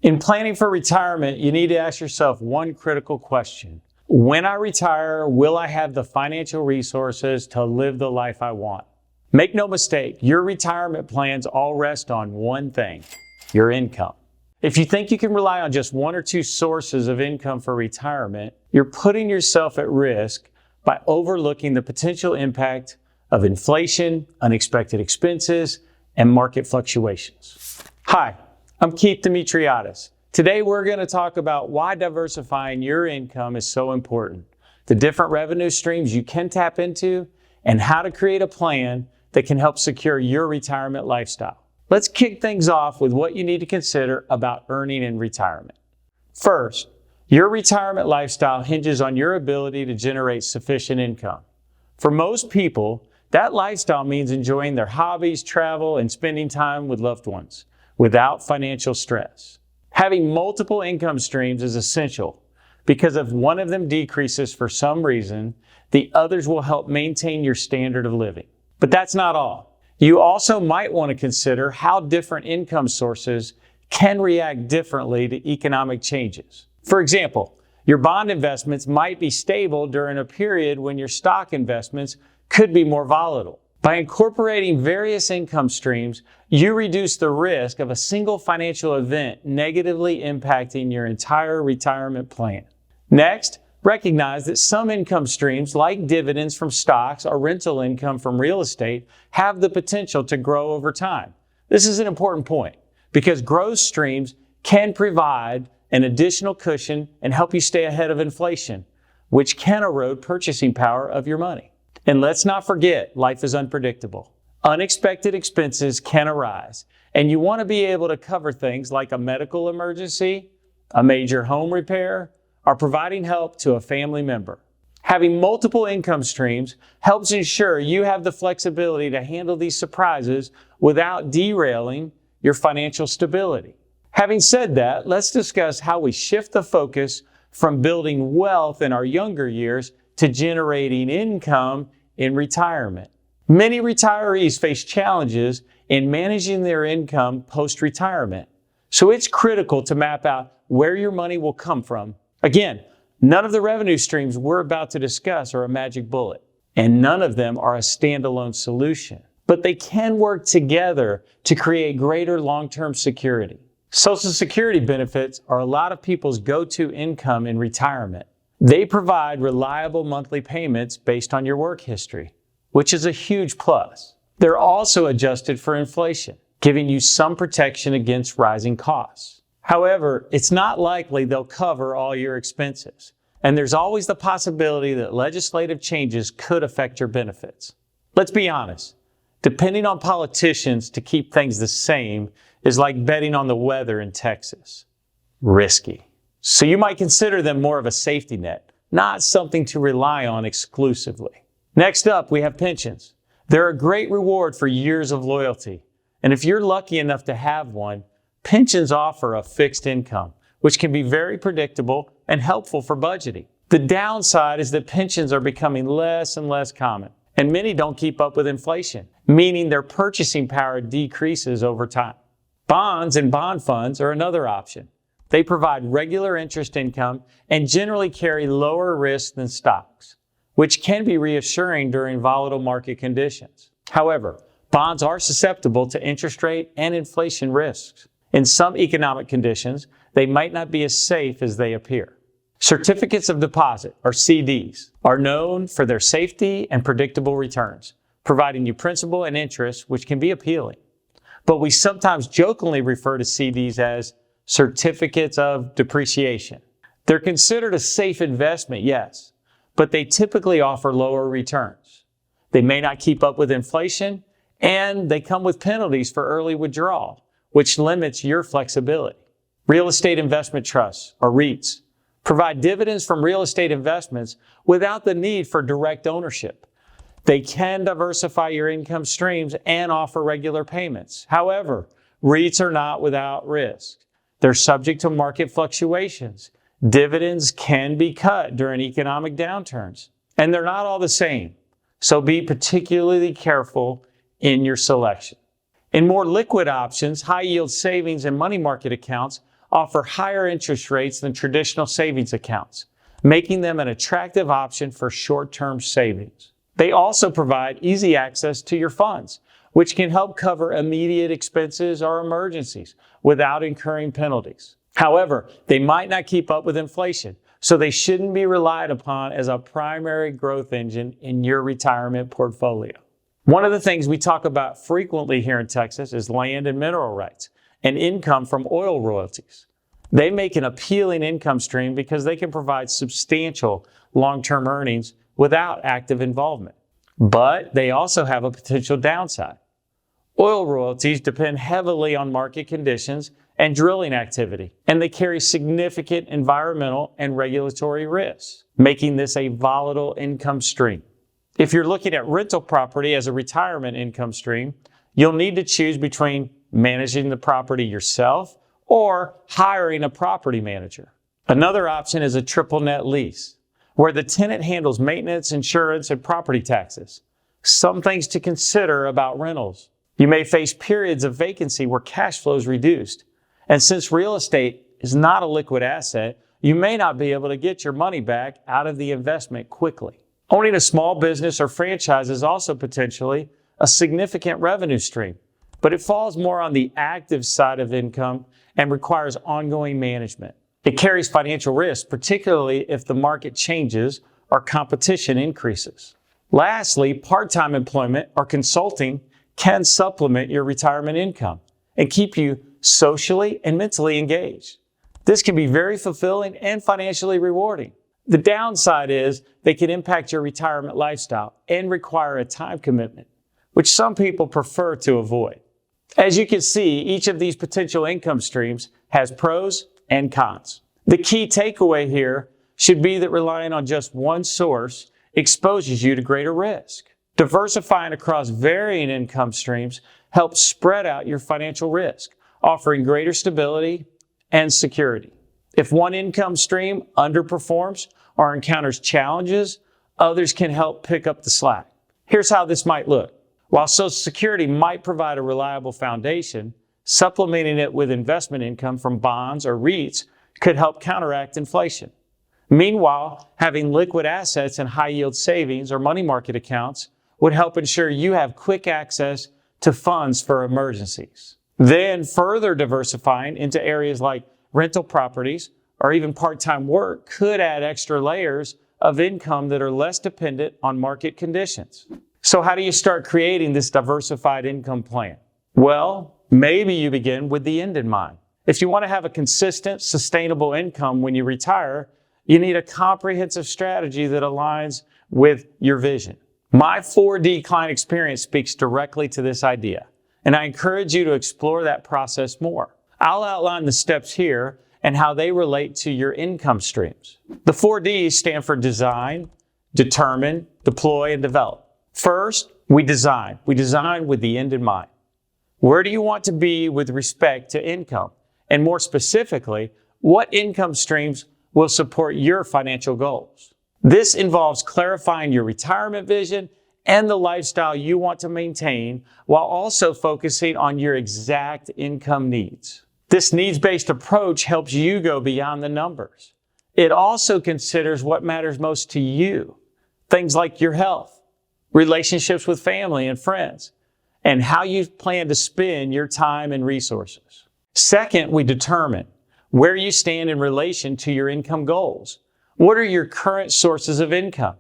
In planning for retirement, you need to ask yourself one critical question. When I retire, will I have the financial resources to live the life I want? Make no mistake, your retirement plans all rest on one thing, your income. If you think you can rely on just one or two sources of income for retirement, you're putting yourself at risk by overlooking the potential impact of inflation, unexpected expenses, and market fluctuations. Hi, I'm Keith Demetriades. Today we're going to talk about why diversifying your income is so important, the different revenue streams you can tap into, and how to create a plan that can help secure your retirement lifestyle. Let's kick things off with what you need to consider about earning in retirement. First, your retirement lifestyle hinges on your ability to generate sufficient income. For most people, that lifestyle means enjoying their hobbies, travel, and spending time with loved ones without financial stress. Having multiple income streams is essential because if one of them decreases for some reason, the others will help maintain your standard of living. But that's not all. You also might want to consider how different income sources can react differently to economic changes. For example, your bond investments might be stable during a period when your stock investments could be more volatile. By incorporating various income streams, you reduce the risk of a single financial event negatively impacting your entire retirement plan. Next, recognize that some income streams, like dividends from stocks or rental income from real estate, have the potential to grow over time. This is an important point because growth streams can provide an additional cushion and help you stay ahead of inflation, which can erode purchasing power of your money. And let's not forget, life is unpredictable. Unexpected expenses can arise, and you want to be able to cover things like a medical emergency, a major home repair, or providing help to a family member. Having multiple income streams helps ensure you have the flexibility to handle these surprises without derailing your financial stability. Having said that, let's discuss how we shift the focus from building wealth in our younger years to generating income in retirement. Many retirees face challenges in managing their income post-retirement. So it's critical to map out where your money will come from. Again, none of the revenue streams we're about to discuss are a magic bullet, and none of them are a standalone solution. But they can work together to create greater long-term security. Social Security benefits are a lot of people's go-to income in retirement. They provide reliable monthly payments based on your work history, which is a huge plus. They're also adjusted for inflation, giving you some protection against rising costs. However, it's not likely they'll cover all your expenses, and there's always the possibility that legislative changes could affect your benefits. Let's be honest, depending on politicians to keep things the same is like betting on the weather in Texas. Risky. So you might consider them more of a safety net, not something to rely on exclusively. Next up, we have pensions. They're a great reward for years of loyalty. And if you're lucky enough to have one, pensions offer a fixed income, which can be very predictable and helpful for budgeting. The downside is that pensions are becoming less and less common, and many don't keep up with inflation, meaning their purchasing power decreases over time. Bonds and bond funds are another option. They provide regular interest income and generally carry lower risk than stocks, which can be reassuring during volatile market conditions. However, bonds are susceptible to interest rate and inflation risks. In some economic conditions, they might not be as safe as they appear. Certificates of deposit, or CDs, are known for their safety and predictable returns, providing you principal and interest, which can be appealing. But we sometimes jokingly refer to CDs as certificates of depreciation. They're considered a safe investment, yes, but they typically offer lower returns. They may not keep up with inflation, and they come with penalties for early withdrawal, which limits your flexibility. Real estate investment trusts, or REITs, provide dividends from real estate investments without the need for direct ownership. They can diversify your income streams and offer regular payments. However, REITs are not without risk. They're subject to market fluctuations. Dividends can be cut during economic downturns, and they're not all the same. So be particularly careful in your selection. In more liquid options, high-yield savings and money market accounts offer higher interest rates than traditional savings accounts, making them an attractive option for short-term savings. They also provide easy access to your funds, which can help cover immediate expenses or emergencies without incurring penalties. However, they might not keep up with inflation, so they shouldn't be relied upon as a primary growth engine in your retirement portfolio. One of the things we talk about frequently here in Texas is land and mineral rights and income from oil royalties. They make an appealing income stream because they can provide substantial long-term earnings without active involvement. But they also have a potential downside. Oil royalties depend heavily on market conditions and drilling activity, and they carry significant environmental and regulatory risks, making this a volatile income stream. If you're looking at rental property as a retirement income stream, you'll need to choose between managing the property yourself or hiring a property manager. Another option is a triple net lease, where the tenant handles maintenance, insurance, and property taxes. Some things to consider about rentals. You may face periods of vacancy where cash flow is reduced. And since real estate is not a liquid asset, you may not be able to get your money back out of the investment quickly. Owning a small business or franchise is also potentially a significant revenue stream, but it falls more on the active side of income and requires ongoing management. It carries financial risk, particularly if the market changes or competition increases. Lastly, part-time employment or consulting can supplement your retirement income and keep you socially and mentally engaged. This can be very fulfilling and financially rewarding. The downside is they can impact your retirement lifestyle and require a time commitment, which some people prefer to avoid. As you can see, each of these potential income streams has pros and cons. The key takeaway here should be that relying on just one source exposes you to greater risk. Diversifying across varying income streams helps spread out your financial risk, offering greater stability and security. If one income stream underperforms or encounters challenges, others can help pick up the slack. Here's how this might look. While Social Security might provide a reliable foundation, supplementing it with investment income from bonds or REITs could help counteract inflation. Meanwhile, having liquid assets and high-yield savings or money market accounts would help ensure you have quick access to funds for emergencies. Then further diversifying into areas like rental properties or even part-time work could add extra layers of income that are less dependent on market conditions. So how do you start creating this diversified income plan? Well, maybe you begin with the end in mind. If you want to have a consistent, sustainable income when you retire, you need a comprehensive strategy that aligns with your vision. My 4D client experience speaks directly to this idea, and I encourage you to explore that process more. I'll outline the steps here and how they relate to your income streams. The 4Ds stand for design, determine, deploy, and develop. First, we design. We design with the end in mind. Where do you want to be with respect to income? And more specifically, what income streams will support your financial goals? This involves clarifying your retirement vision and the lifestyle you want to maintain while also focusing on your exact income needs. This needs-based approach helps you go beyond the numbers. It also considers what matters most to you, things like your health, relationships with family and friends, and how you plan to spend your time and resources. Second, we determine where you stand in relation to your income goals. What are your current sources of income?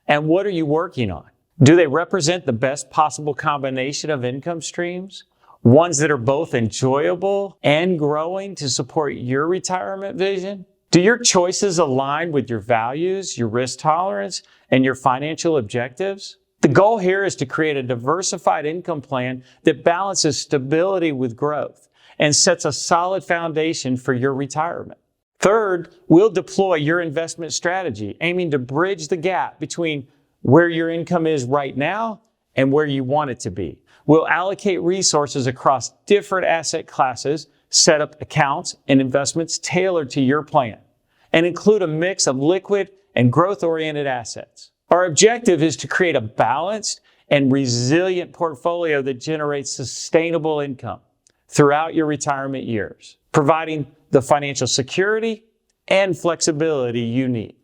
And what are you working on? Do they represent the best possible combination of income streams? Ones that are both enjoyable and growing to support your retirement vision? Do your choices align with your values, your risk tolerance, and your financial objectives? The goal here is to create a diversified income plan that balances stability with growth and sets a solid foundation for your retirement. Third, we'll deploy your investment strategy, aiming to bridge the gap between where your income is right now and where you want it to be. We'll allocate resources across different asset classes, set up accounts and investments tailored to your plan, and include a mix of liquid and growth-oriented assets. Our objective is to create a balanced and resilient portfolio that generates sustainable income throughout your retirement years, providing the financial security and flexibility you need.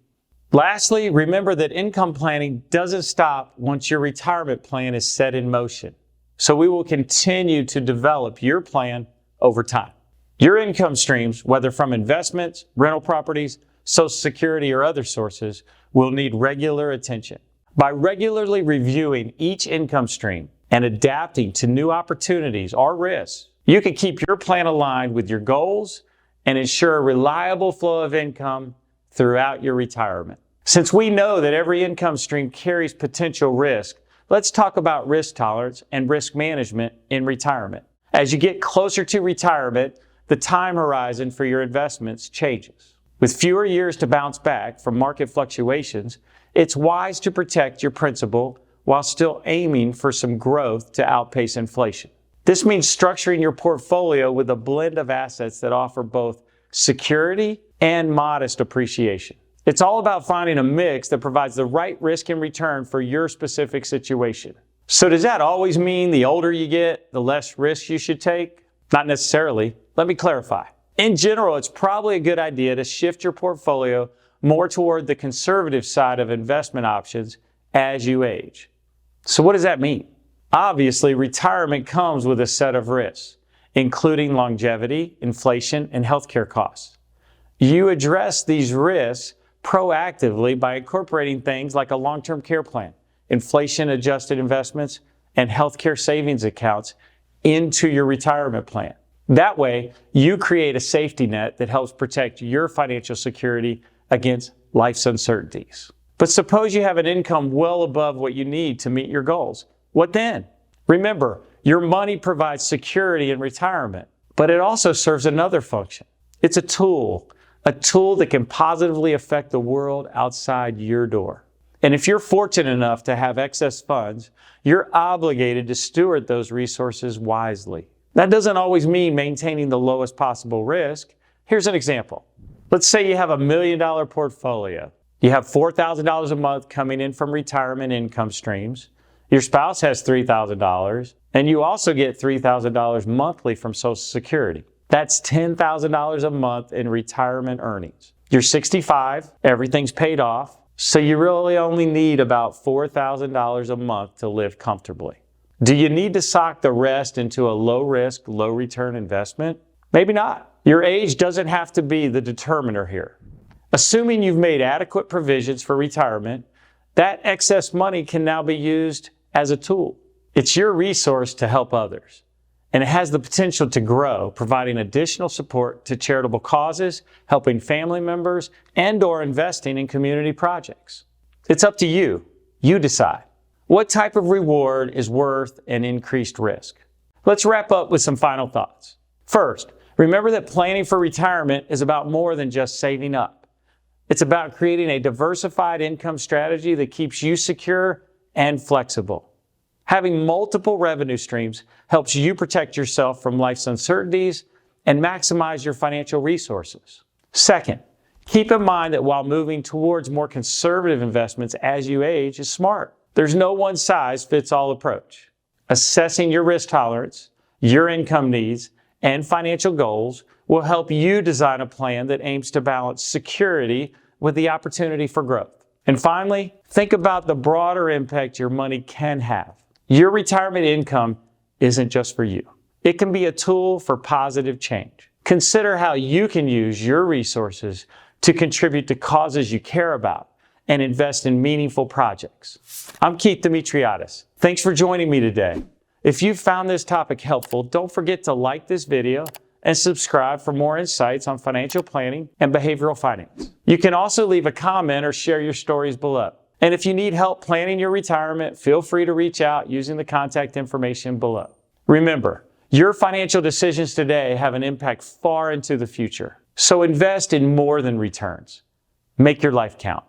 Lastly, remember that income planning doesn't stop once your retirement plan is set in motion. So we will continue to develop your plan over time. Your income streams, whether from investments, rental properties, Social Security, or other sources, will need regular attention. By regularly reviewing each income stream and adapting to new opportunities or risks, you can keep your plan aligned with your goals and ensure a reliable flow of income throughout your retirement. Since we know that every income stream carries potential risk, let's talk about risk tolerance and risk management in retirement. As you get closer to retirement, the time horizon for your investments changes. With fewer years to bounce back from market fluctuations, it's wise to protect your principal while still aiming for some growth to outpace inflation. This means structuring your portfolio with a blend of assets that offer both security and modest appreciation. It's all about finding a mix that provides the right risk and return for your specific situation. So does that always mean the older you get, the less risk you should take? Not necessarily. Let me clarify. In general, it's probably a good idea to shift your portfolio more toward the conservative side of investment options as you age. So what does that mean? Obviously, retirement comes with a set of risks, including longevity, inflation, and healthcare costs. You address these risks proactively by incorporating things like a long-term care plan, inflation-adjusted investments, and healthcare savings accounts into your retirement plan. That way, you create a safety net that helps protect your financial security against life's uncertainties. But suppose you have an income well above what you need to meet your goals. What then? Remember, your money provides security in retirement, but it also serves another function. It's a tool that can positively affect the world outside your door. And if you're fortunate enough to have excess funds, you're obligated to steward those resources wisely. That doesn't always mean maintaining the lowest possible risk. Here's an example. Let's say you have $1 million portfolio. You have $4,000 a month coming in from retirement income streams. Your spouse has $3,000, and you also get $3,000 monthly from Social Security. That's $10,000 a month in retirement earnings. You're 65, everything's paid off, so you really only need about $4,000 a month to live comfortably. Do you need to sock the rest into a low-risk, low-return investment? Maybe not. Your age doesn't have to be the determiner here. Assuming you've made adequate provisions for retirement, that excess money can now be used as a tool. It's your resource to help others, and it has the potential to grow, providing additional support to charitable causes, helping family members, and/or investing in community projects. It's up to you. You decide. What type of reward is worth an increased risk? Let's wrap up with some final thoughts. First, remember that planning for retirement is about more than just saving up. It's about creating a diversified income strategy that keeps you secure and flexible. Having multiple revenue streams helps you protect yourself from life's uncertainties and maximize your financial resources. Second, keep in mind that while moving towards more conservative investments as you age is smart. There's no one-size-fits-all approach. Assessing your risk tolerance, your income needs, and financial goals will help you design a plan that aims to balance security with the opportunity for growth. And finally, think about the broader impact your money can have. Your retirement income isn't just for you. It can be a tool for positive change. Consider how you can use your resources to contribute to causes you care about and invest in meaningful projects. I'm Keith Demetriades. Thanks for joining me today. If you found this topic helpful, don't forget to like this video and subscribe for more insights on financial planning and behavioral finance. You can also leave a comment or share your stories below. And if you need help planning your retirement, feel free to reach out using the contact information below. Remember, your financial decisions today have an impact far into the future. So invest in more than returns. Make your life count.